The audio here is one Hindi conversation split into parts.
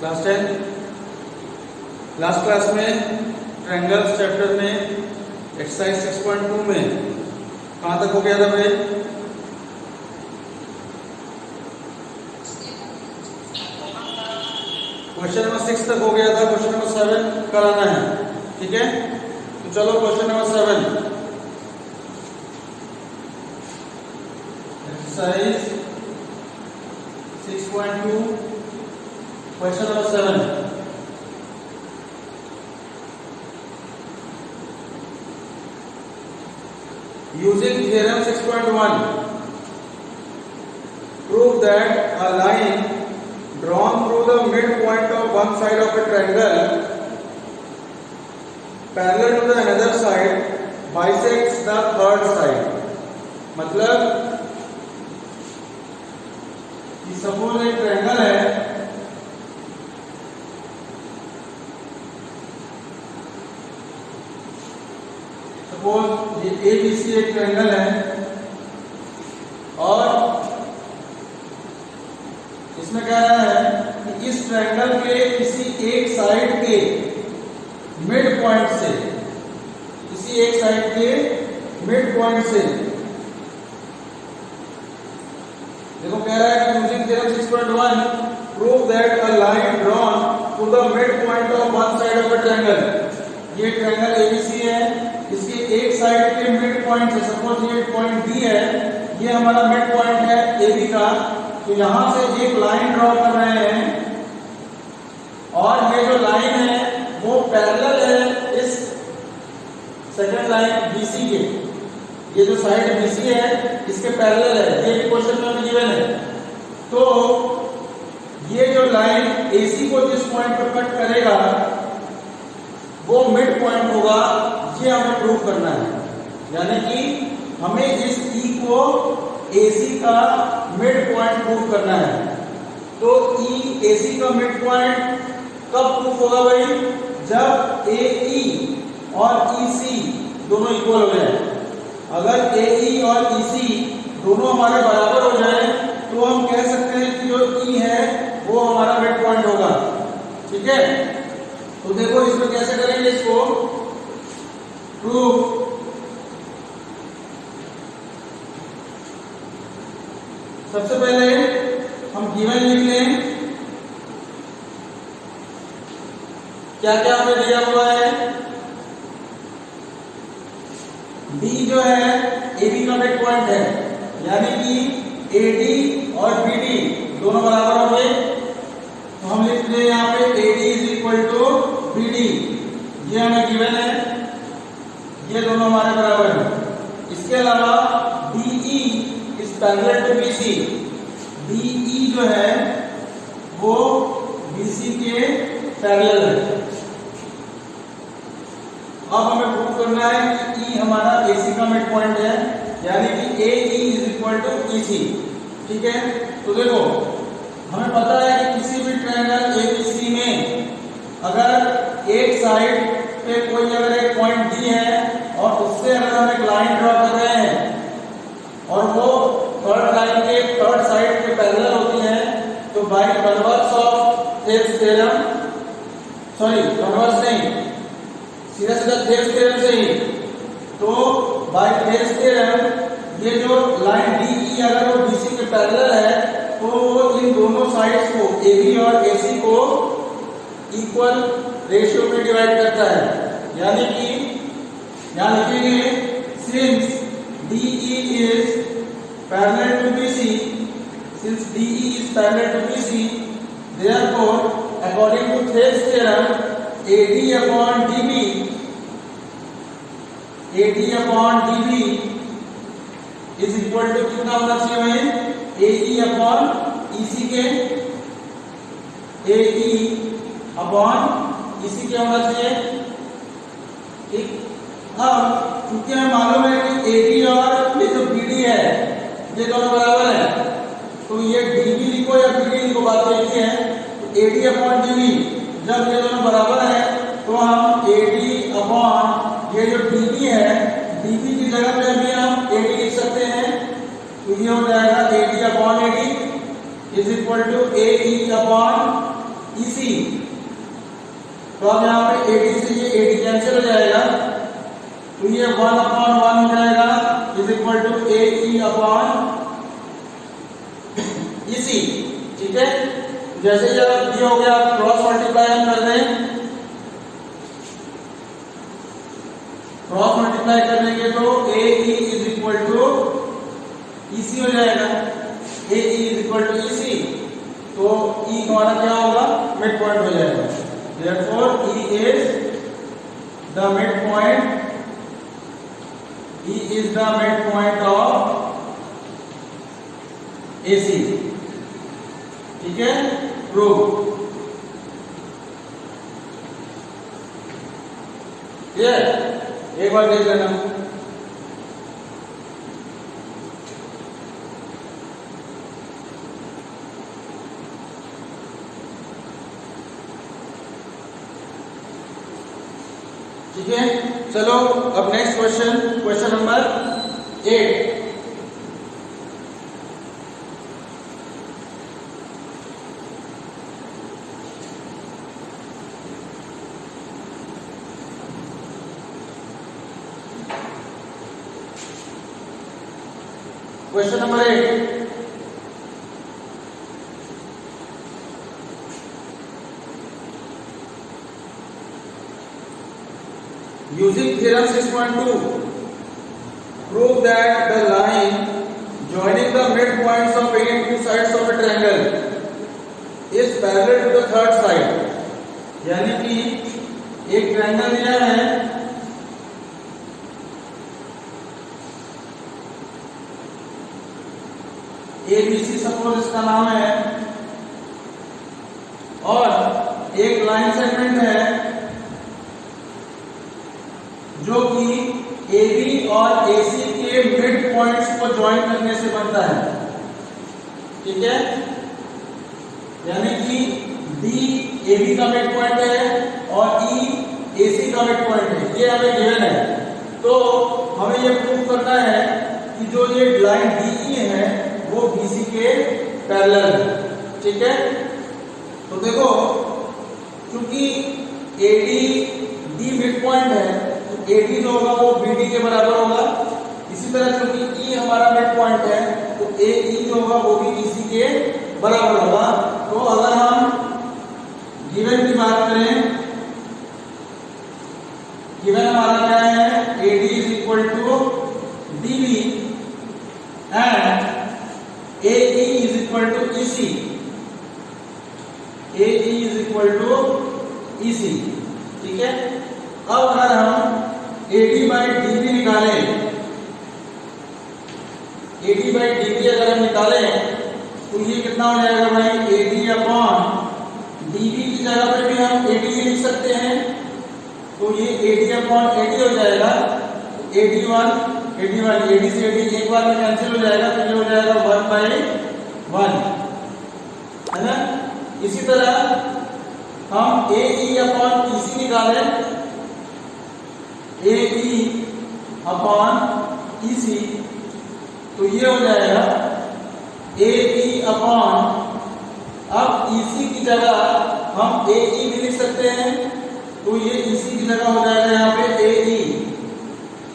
क्लास 10 लास्ट क्लास में ट्रायंगल्स चैप्टर में एक्सरसाइज 6.2 में कहाँ तक हो गया था भाई? क्वेश्चन नंबर 6 तक हो गया था। क्वेश्चन नंबर 7 कराना है, ठीक है? तो चलो question number 7 exercise 6.2 question number 7। Using theorem 6.1, prove that a line drawn through the midpoint of one side of a triangle parallel to the another side bisects the third side। मतलब कि सपोज एक ट्रायंगल है, सपोज ये ABC एक ट्रायंगल है और इसमें कह रहा है कि इस ट्रायंगल के किसी एक साइड के मिड पॉइंट से, किसी एक साइड के मिड पॉइंट से, देखो कह रहा है कि using theorem 6.1 prove that a line drawn to the mid point of one side of a triangle. ये ट्रायंगल ABC है, इसके एक साइड के मिड पॉइंट से, सपोज ये पॉइंट D है, ये हमारा मिड पॉइंट है AB का, तो यहां से एक लाइन ड्रॉ कर रहे हैं और ये जो लाइन है वो पैरेलल है इस सेकंड लाइन BC के। ये जो साइड BC है इसके पैरेलल है, ये भी क्वेश्चन में गिवन है। तो ये जो लाइन AC को जिस पॉइंट पर कट करेगा वो मिड पॉइंट होगा, ये हमें प्रूव करना है। यानी कि हमें इस E को AC का मिड पॉइंट प्रूव करना है। तो E AC का मिड पॉइंट कब प्रूफ होगा भाई? जब AE और EC दोनों इक्वल हो जाए। अगर AE और EC दोनों हमारे बराबर हो जाए तो हम कह सकते हैं कि जो E है वो हमारा मिड पॉइंट होगा, ठीक है? तो देखो इसमें कैसे करेंगे इसको प्रूफ। सबसे पहले हम गिवन लिख लें, क्या क्या हमें दिया हुआ है। D जो है AB का मिड पॉइंट है, यानी कि AD और BD दोनों बराबर होंगे। तो हम लिख लें यहाँ पे AD is equal to BD, ये हमें गिवन है, ये दोनों हमारे बराबर हैं। इसके अलावा DE is parallel to BC, DE जो है वो BC के पैरेलल है। अब हमें प्रूव करना है कि E हमारा AC का मिड पॉइंट है, यानी कि AE is equal to EC, ठीक है? तो देखो हमें पता है कि किसी भी ट्रायंगल ABC में अगर एक साइड पे कोई अगर एक पॉइंट D है और उससे अगर हम एक लाइन ड्रॉ कर रहे हैं और वो थर्ड लाइन के थर्ड साइड के पैरेलल होती है, तो by converse of Thales theorem, sorry converse नहीं, सीधा सीधा थेल्स थ्योरम से ही, तो बाय थेल्स थ्योरम ये जो लाइन DE अगर वो BC के पैरेलल है तो वो इन दोनों साइड्स को AB और AC को इक्वल रेशियो में डिवाइड करता है। यानी कि यहां लिखेंगे since DE is parallel to BC, since DE is parallel to BC, therefore according to Thales theorem AD upon DB is equal to कितना होना चाहिए भाई? AE अपॉन EC के, AE अपॉन EC क्या होना चाहिए? ठीक। अब क्योंकि हमें मालूम है कि AD और ये जो BD है ये दोनों बराबर है, तो ये DB लिखो या BD लिखो, बात एक ही है। तो AD अपॉन DB जब ये दोनों बराबर है तो हम AD अपॉन ये जो DB है, DB की जगह पे भी हम AD लिख सकते हैं, तो ये हो जाएगा AD upon AD is equal to AE upon EC। तो अब यहाँ पे AD से ये AD कैंसिल हो जाएगा, तो ये 1/1 हो जाएगा is equal to AE upon EC। ठीक है, जैसे जब ये हो गया क्रॉस मल्टीप्लाई हम कर दें, क्रॉस मल्टीप्लाई करने के तो AE is equal to EC हो जाएगा, AE is equal to EC, तो E हमारा क्या होगा, मिड पॉइंट हो जाएगा। Therefore E is the midpoint, E is the midpoint of AC। ठीक है, प्रूव। एक बार देख लेना। ठीक है, चलो अब next question, question number 8। Question number 8, using theorem 6.2 prove that the line joining the midpoints of any two sides of a triangle is parallel to the third side। यानी कि एक ट्रायंगल दिया है, ABC सपोज इसका नाम है, और एक लाइन सेगमेंट है जो कि AB और AC के मिड पॉइंट्स को ज्वाइन करने से बनता है। ठीक है, यानी कि D AB का मिड पॉइंट है और E AC का मिड पॉइंट है, ये हमें गिवन है। तो हमें ये प्रूव करना है कि जो ये लाइन DE है वो BC के पैरेलल है। ठीक है, तो देखो क्योंकि AD D मिड पॉइंट है, AD जो होगा वो BD के बराबर होगा। इसी तरह क्योंकि E हमारा मिड पॉइंट है तो AE जो होगा वो भी EC के बराबर होगा। तो अगर हम गिवन की बात करें, गिवन हमारा क्या है, AD is equal to DB and AE is equal to EC, AE is equal to EC। ठीक है, अब अगर हम AD बाई DB निकालें, AD बाई DB अगर हम निकालें तो ये कितना हो जाएगा भाई, AD अपॉन DB की जगह पे भी हम AD लिख सकते हैं, तो ये AD अपॉन AD हो जाएगा। AD1 AD से AD एक बार में कैंसिल हो जाएगा, तो ये हो जाएगा 1/1, है ना। इसी तरह हम AE अपॉन EC निकालें, AE अपॉन EC, तो ये हो जाएगा AE अपॉन, अब EC की जगह हम AE भी लिख सकते हैं, तो ये EC की जगह हो जाएगा यहाँ पे AE,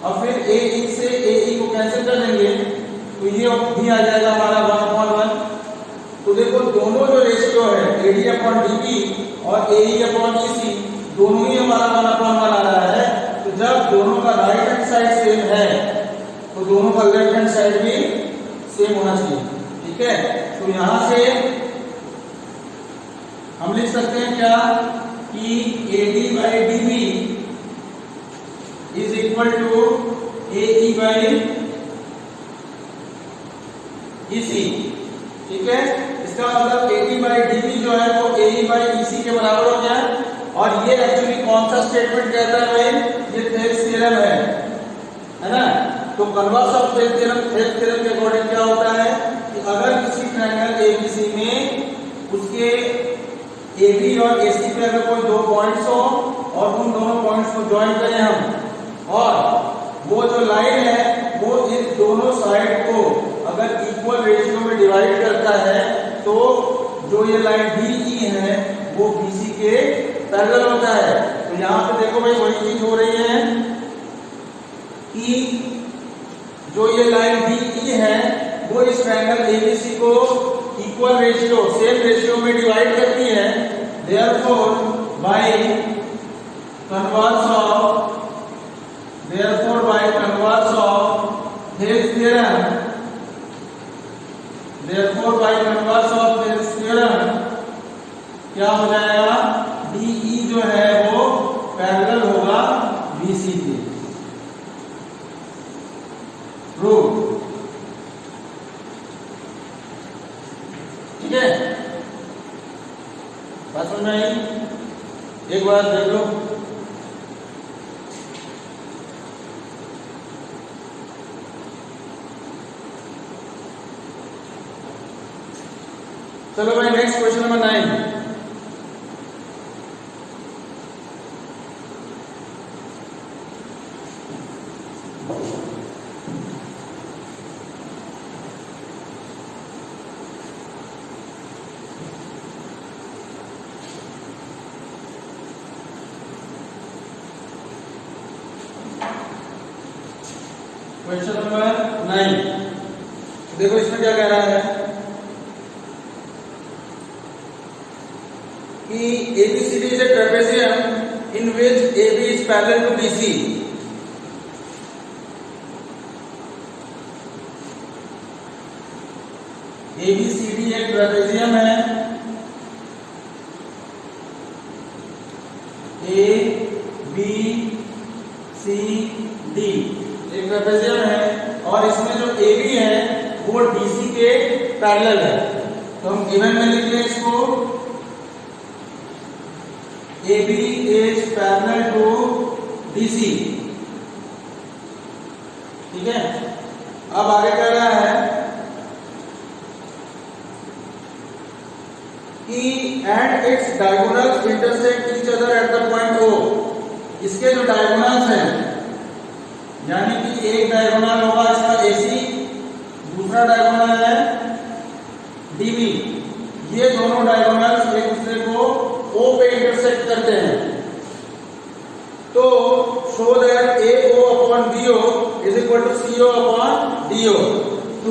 और फिर AE से AE को कैंसिल कर देंगे तो ये भी आ जाएगा हमारा 1/1। तो देखो दोनों जो रेशियो है AD अपॉन DB और AE अपॉन EC दोनों ही हमारा 1/1 आ रहा है। तो जब दोनों का राइट हैंड साइड सेम है तो दोनों का लेफ्ट हैंड साइड भी सेम होना चाहिए। ठीक है, तो यहां से हम लिख सकते हैं क्या कि AD by DB is equal to AE by EC। ठीक है, इसका मतलब AD बाई DB जो है वो AE बाई EC के बराबर हो गया। और ये एक्चुअली कौन सा स्टेटमेंट कहता है भाई, ये थेल्स थ्योरम है ना। तो कन्वर्स ऑफ थेल्स थ्योरम के अकॉर्डिंग क्या होता है कि अगर किसी ट्रायंगल ABC में उसके AB और AC पे अगर कोई दो पॉइंट्स हो और उन दोनों पॉइंट्स को ज्वाइन करें हम, और वो जो लाइन है वो इन दोनों साइड को अगर इक्वल रेशियो में डिवाइड करता है, तो जो ये लाइन DE है वो BC के पैरेलल होता है। तो यहाँ पे देखो भाई वही चीज हो रही है कि जो ये लाइन DE है वो इस ट्रायंगल ABC को इक्वल रेशियो, सेम रेशियो में डिवाइड करती है। Therefore by converse of Hill's theorem क्या हो जाएगा, DE जो है वो पैरेलल होगा BC के। प्रूव, ठीक है, बात समझ में आई? एक बार देख लो। चलो भाई next question number 9। Question number 9 देखो इसमें क्या कह रहा है कि ABCD is a trapezium in which AB is parallel to BC. ABCD एक ट्रेपेजियम है, ABCD एक ट्रेपेजियम है और इसमें जो AB है वो DC के पैरेलल है। तो हम गिवन में लिख लें इसको, AB is parallel to DC, ठीक है। अब आगे कह रहा है कि and its diagonals intersect each other at the point O। इसके जो डायगोनल्स हैं, यानी कि एक डायगोनल होगा इसका AC, दूसरा डायगोनल है DB, ये दोनों डायगोनल्स एक दूसरे को O पे इंटरसेक्ट करते हैं। तो show that AO upon BO is equal to CO upon DO। To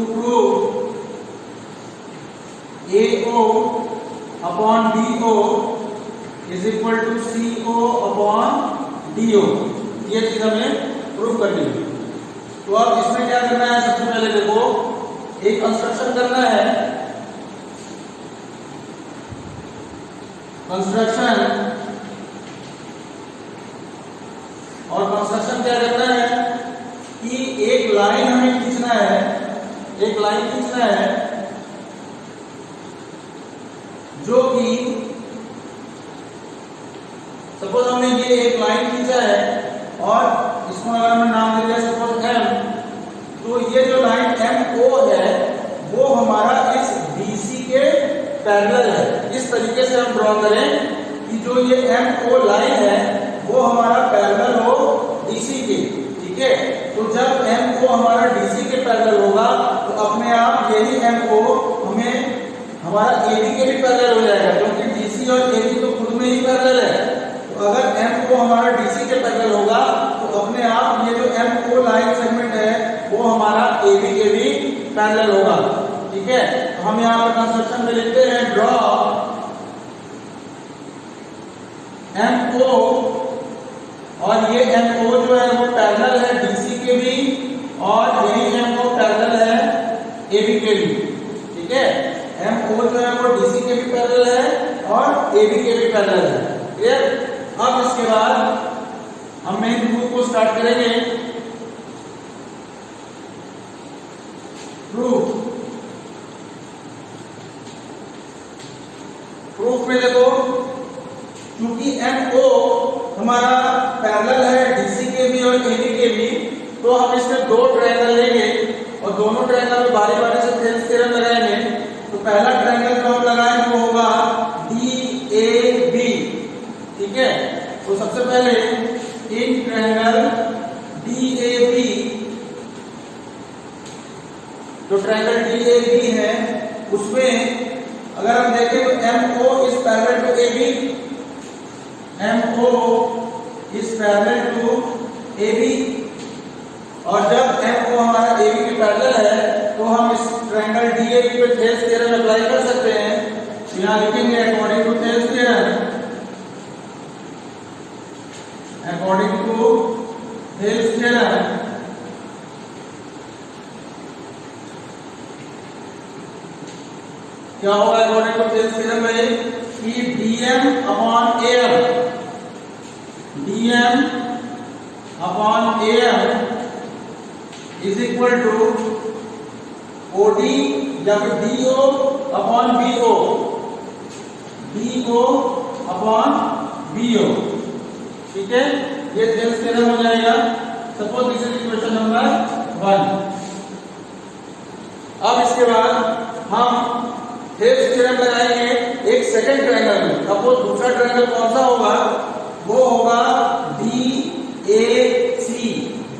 prove AO upon BO is equal to CO upon DO, ये चीज हमें प्रूव करनी है। तो अब इसमें क्या करना है, सबसे पहले देखो एक कंस्ट्रक्शन करना है। कंस्ट्रक्शन क्या करना है कि एक लाइन हमें खींचना है, एक लाइन खींचना है जो कि सपोज हमने ये एक लाइन खींचा है और इसको अगर हमने नाम दे दिया सपोज M, तो ये जो लाइन MO है वो हमारा इस BC के पैरेलल है। इस तरीके से हम ड्रॉ करें कि जो ये MO लाइन है वो हमारा पैरेलल हो DC के, ठीक है। तो जब MO हमारा DC के पैरेलल होगा तो अपने आप यही MO हमें हमारा AB के भी पैरेलल हो जाएगा, क्योंकि DC और AB तो खुद में ही पैरेलल है। तो अगर MO हमारा DC के पैरेलल होगा तो अपने आप ये जो MO लाइन सेगमेंट है वो हमारा AB के भी पैरेलल होगा, ठीक है। तो हम यहाँ पर कंस्ट्रक्शन में लिखते हैं ड्रॉ MO, और ये MO जो है वो पैरेलल है DC के भी और यही MO पैरेलल है AB के भी, ठीक है। MO जो है वो DC के भी पैरेलल है और AB के भी पैरेलल है, क्लियर। अब इसके बाद हम मेन प्रूफ को स्टार्ट करेंगे। प्रूफ में देखो क्योंकि MO हमारा पैरेलल है DC के भी और AB के भी, तो हम इसमें दो ट्रायंगल लेंगे और दोनों ट्रायंगल में बारी बारी से हेल्स थ्योरम लगाएंगे। तो पहला ट्रायंगल जो हम लगाएंगे वो होगा DAB, ठीक है। तो सबसे पहले इन ट्रायंगल DAB, जो ट्रायंगल DAB है उसमें AB, MO is parallel to AB, और जब MO हमारा AB के पैरेलल है तो हम इस ट्रायंगल DAB पे थेल्स थ्योरम अप्लाई कर सकते हैं। तो यहाँ लिखेंगे according to Thales theorem, according to Thales theorem क्या होगा अकॉर्डिंग टू थेल्स थ्योरम में कि dm upon am, dm upon am is equal to OD या फिर DO upon BO, DO upon BO। ठीक है, ये थेल्स थ्योरम हो जाएगा। Suppose this is equation number 1। अब इसके बाद हम थेल्स थ्योरम लगाएंगे एक सेकंड ट्रायंगल में। सपोज दूसरा ट्रायंगल कौन सा होगा, वो होगा DAC,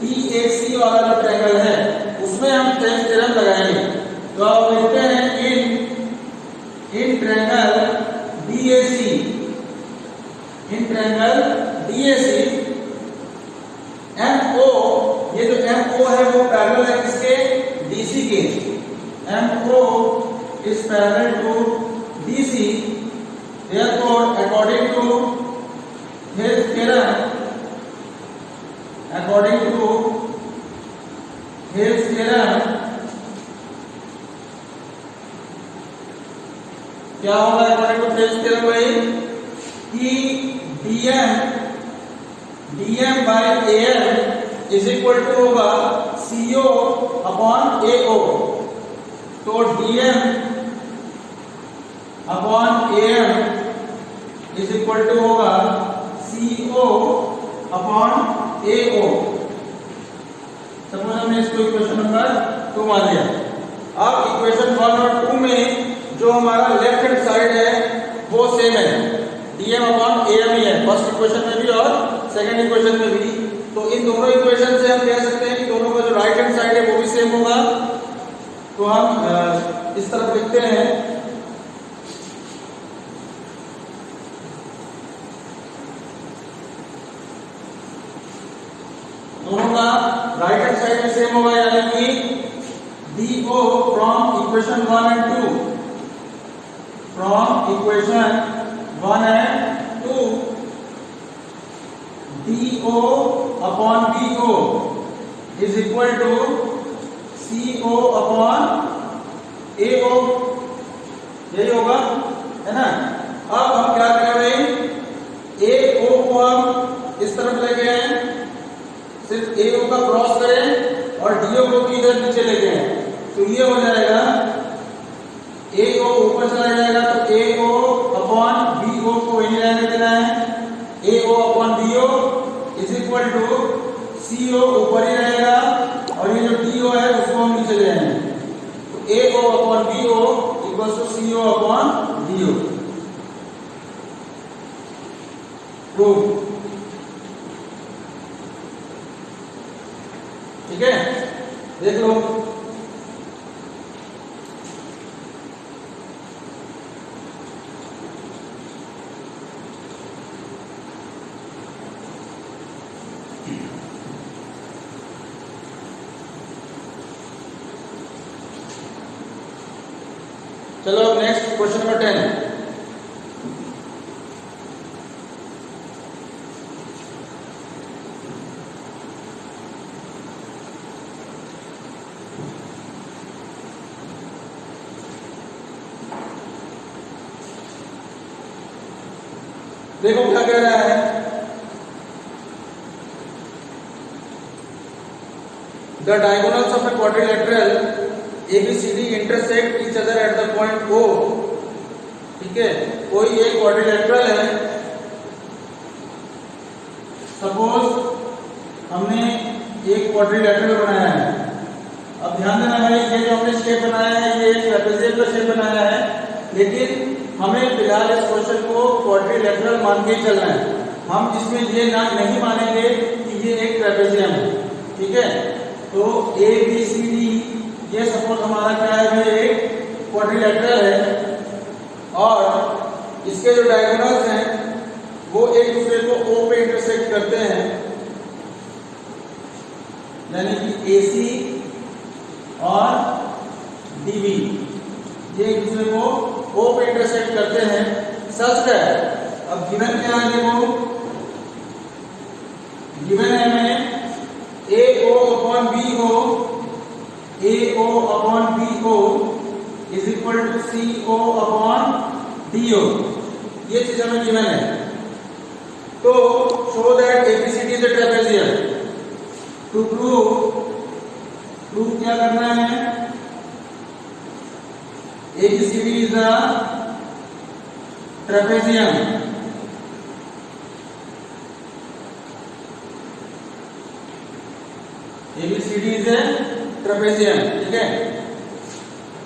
DAC वाला जो ट्रायंगल है उसमें हम थेल्स थ्योरम लगाएंगे। तो आप लिखते हैं in triangle DAC, in triangle DAC MO, ये जो MO है वो पैरेलल है किसके, DC के। MO is parallel to DC, therefore according to Thales theorem, according to Thales theorem क्या होगा अकॉर्डिंग टू थेल्स थ्योरम भाई कि dm by am is equal to होगा CO अपॉन AO। तो dm upon am is equal to होगा CO अपॉन AO। सपोज हमने इसको इक्वेशन नंबर 2 मान लिया। अब इक्वेशन 1 और 2 में जो हमारा लेफ्ट हैंड साइड है वो सेम है, dm अपॉन am ही है, फर्स्ट इक्वेशन में भी और सेकंड इक्वेशन में भी। तो इन दोनों इक्वेशन से हम कह सकते हैं कि दोनों का जो राइट हैंड साइड है वो भी सेम होगा। तो हम इस तरफ लिखते हैं दोनों का राइट हैंड साइड में सेम होगा, यानी कि DO from equation 1 and 2, from equation 1 and 2 DO upon BO is equal to CO upon AO, यही होगा, है ना। अब हम क्या करें भाई, AO को हम इस तरफ लेके आए, सिर्फ AO का क्रॉस करें और DO को भी इधर नीचे लेके आए, तो ये हो जाएगा AO ऊपर चला जाएगा तो AO अपॉन BO को वही रहने देना है, AO upon BO is equal to CO ऊपर ही रहेगा और ये जो DO है उसको हम नीचे ले आएंगे, तो AO upon BO equals to CO upon DO। Prove, ठीक है, देख लो। चलो नेक्स्ट क्वेश्चन नंबर 10। देखो क्या कह रहा है, the diagonals of a quadrilateral ABCD intersect each other at the point O। ठीक है, कोई एक क्वाड्रिलेटरल है, सपोज हमने एक क्वाड्रिलेटरल बनाया है। अब ध्यान देना भाई, ये जो हमने शेप बनाया है ये एक ट्रेपेजियम का शेप बनाया है, लेकिन हमें फिलहाल इस क्वेश्चन को क्वाड्रिलेटरल मान के चलना है। हम इसमें ये ना नहीं मानेंगे कि ये एक ट्रेपेजियम है। ठीक है, तो ABCD ये सपोज हमारा क्या है, एक क्वाड्रिलेटरल है और इसके जो डायगोनल्स हैं वो एक दूसरे को O पे इंटरसेक्ट करते हैं, यानी कि AC और DB ये एक दूसरे को O पे इंटरसेक्ट करते हैं। सच है, अब गिवन क्या है, देखो गिवन है हमें AO upon BO, AO upon BO is equal to CO upon DO, ये चीज हमें गिवन है। तो show that ABCD is a trapezium. To prove क्या करना है, ABCD is a trapezium. ABCD is a trapezium, ठीक है।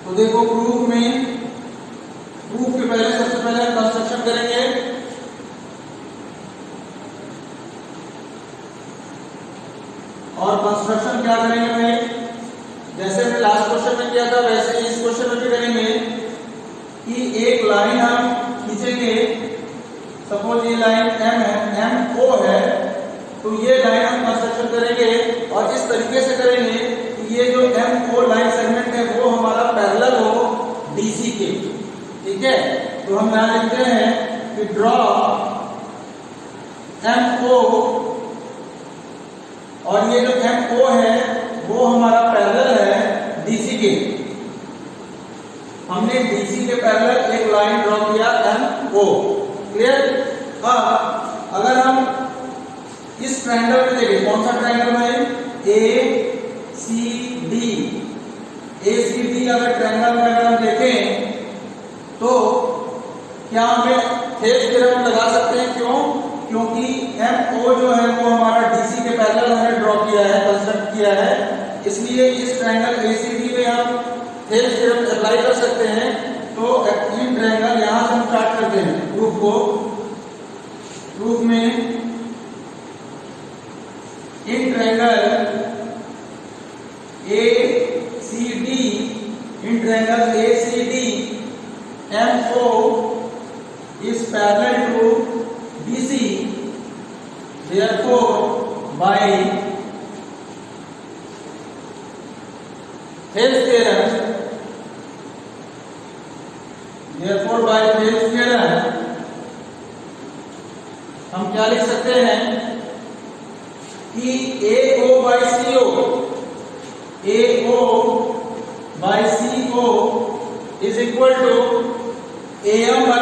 तो देखो प्रूफ के पहले सबसे पहले हम कंस्ट्रक्शन करेंगे। और कंस्ट्रक्शन क्या करेंगे भाई, जैसे हमने लास्ट क्वेश्चन में किया था वैसे इस क्वेश्चन में भी करेंगे कि एक लाइन हम खींचेंगे। सपोज ये लाइन M है, MO है, तो ये लाइन हम कंस्ट्रक्शन करेंगे और इस तरीके से करेंगे कि ये जो MO लाइन सेगमेंट है वो हमारा पैरेलल हो DC के, ठीक है। तो हम यहां लिखते हैं कि ड्रॉ MO, और ये जो MO है वो हमारा पैरेलल है DC के। हमने DC के पैरेलल एक लाइन ड्रॉ किया MO, क्लियर। अब अगर हम इस ट्रायंगल में देखें, कौन सा ट्रायंगल है, ACD अगर ट्रायंगल में अगर हम देखें तो क्या हमें थेल्स थ्योरम लगा सकते हैं, क्यों, क्योंकि MO जो है वो हमारा DC के पैरेलल हमने ड्रॉ किया है, कंस्ट्रक्ट किया है, इसलिए इस ट्रायंगल ACD में हम थेल्स थ्योरम अप्लाई कर सकते हैं। तो इन ट्रायंगल यहां से हम स्टार्ट करते हैं प्रूफ को। प्रूफ में in triangle ACD, in triangle ACD MO is parallel to DC, therefore by Thales theorem, हम क्या लिख सकते हैं कि AO by CO is equal to AM by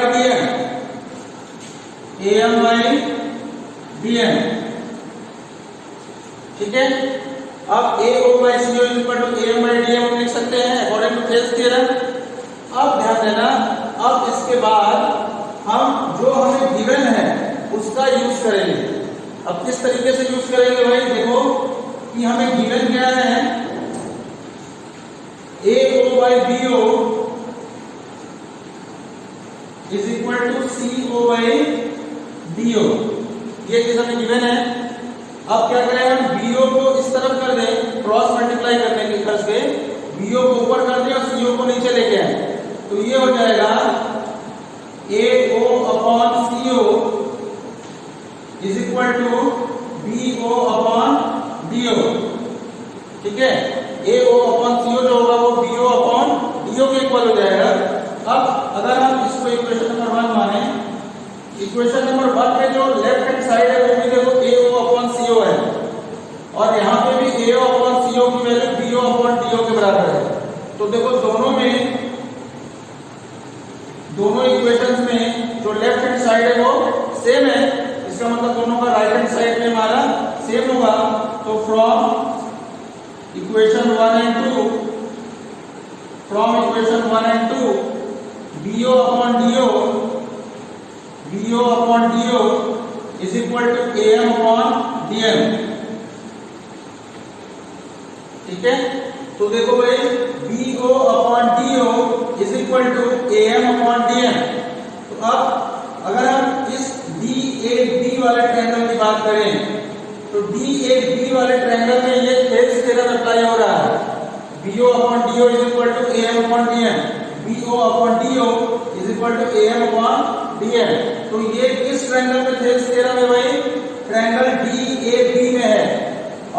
DM, ठीक है। अब AO by CO is equal to AM by DM हम लिख सकते हैं अकॉर्डिंग टू थेल्स थ्योरम। अब ध्यान देना, अब इसके बाद हम जो हमें गिवन है उसका यूज करेंगे। अब किस तरीके से यूज करेंगे भाई, देखो कि हमें गिवन क्या है, AO by BO is equal to CO by DO, ये चीज हमें गिवन है। अब क्या करें, हम BO को इस तरफ कर दें, क्रॉस मल्टीप्लाई करने के खर्च के BO को ऊपर कर दें और CO को नीचे लेके आए, तो ये हो जाएगा AO upon CO is equal to BO upon DO, ठीक है। AO अपॉन CO जो होगा वो BO अपॉन DO के इक्वल हो जाएगा। अब अगर हम इसको इक्वेशन नंबर 1 माने, इक्वेशन नंबर 1 में जो लेफ्ट हैंड साइड है वो भी देखो AO अपॉन CO है, और यहाँ पे भी AO अपॉन CO की वैल्यू BO अपॉन DO के बराबर है। तो देखो दोनों इक्वेशंस में जो लेफ्ट हैंड साइड है वो सेम है, इसका मतलब दोनों का राइट हैंड साइड में हमारा सेम होगा। तो from equation 1 and 2 BO upon DO is equal to AM upon DM, ठीक है। तो देखो भाई BO upon DO is equal to AM upon DM। तो अब अगर हम इस DAB वाले ट्रायंगल की बात करें तो DAB वाले ट्रायंगल में ये थेल्स थ्योरम अप्लाई हो रहा है, BO upon DO is equal to AM upon DM, BO upon DO is equal to AM upon DM। तो ये किस ट्रायंगल में थेल्स थ्योरम है भाई? ट्रायंगल DAB में है।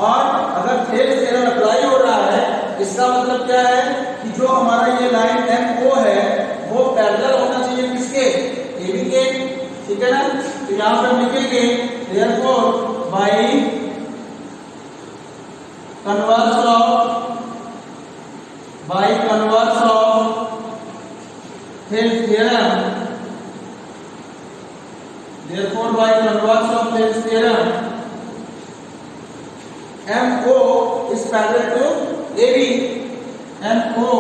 और अगर थेल्स थ्योरम अप्लाई हो रहा है, इसका मतलब क्या है कि जो हमारा ये लाइन MO है वो पैरेलल होना चाहिए किसके? AB के, ठीक है ना? तो यहां पर लिखेंगे therefore by converse of Thales theorem, therefore by converse of Thales theorem, MO is parallel to AB, MO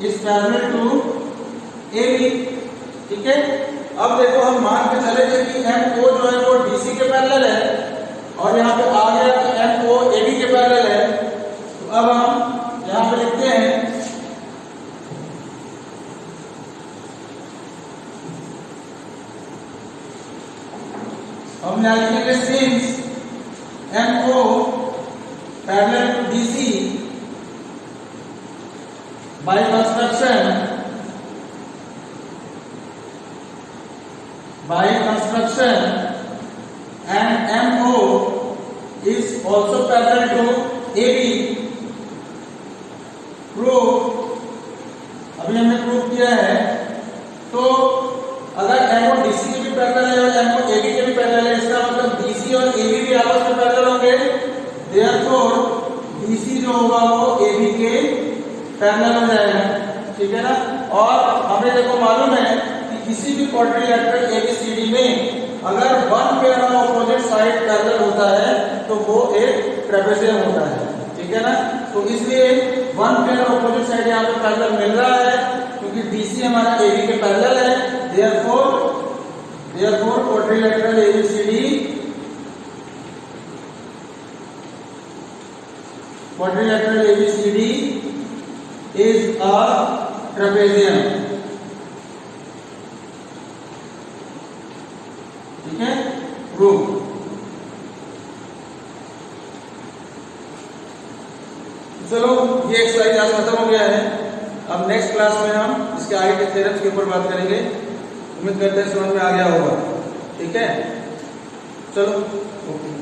is parallel to AB, ठीक है? अब देखो हम मान के चले थे कि MO जो है वो DC के पैरेलल है, और यहाँ पे आ गया कि MO AB के पैरेलल है। तो अब हम यहाँ पे लिखते हैं हम यहाँ लिखेंगे since MO parallel to DC by construction and MO is also parallel to AB, proof। अभी हमने प्रूव किया है। तो अगर MO DC के भी पैरेलल है और MO AB के भी पैरेलल है, इसका मतलब DC और AB भी आपस में पैरेलल होंगे। Therefore DC जो होगा वो AB के पैरेलल हो जाएगा, ठीक है ना? और हमें देखो मालूम है कि किसी भी क्वाड्रिलैटरल ABCD में अगर one pair of opposite side parallel होता है तो वो एक ट्रेपेजियम होता है, ठीक है ना? तो इसलिए one pair of opposite side यहाँ पे पैरेलल मिल रहा है क्योंकि DC हमारा AB के पैरेलल है। therefore quadrilateral ABCD is a trapezium, ठीक है? प्रूव। चलो ये एक्सरसाइज आज खत्म हो गया है। अब नेक्स्ट क्लास में हम इसके आगे के थ्योरम्स के ऊपर बात करेंगे। उम्मीद करते हैं समझ में आ गया होगा, ठीक है? चलो ओके।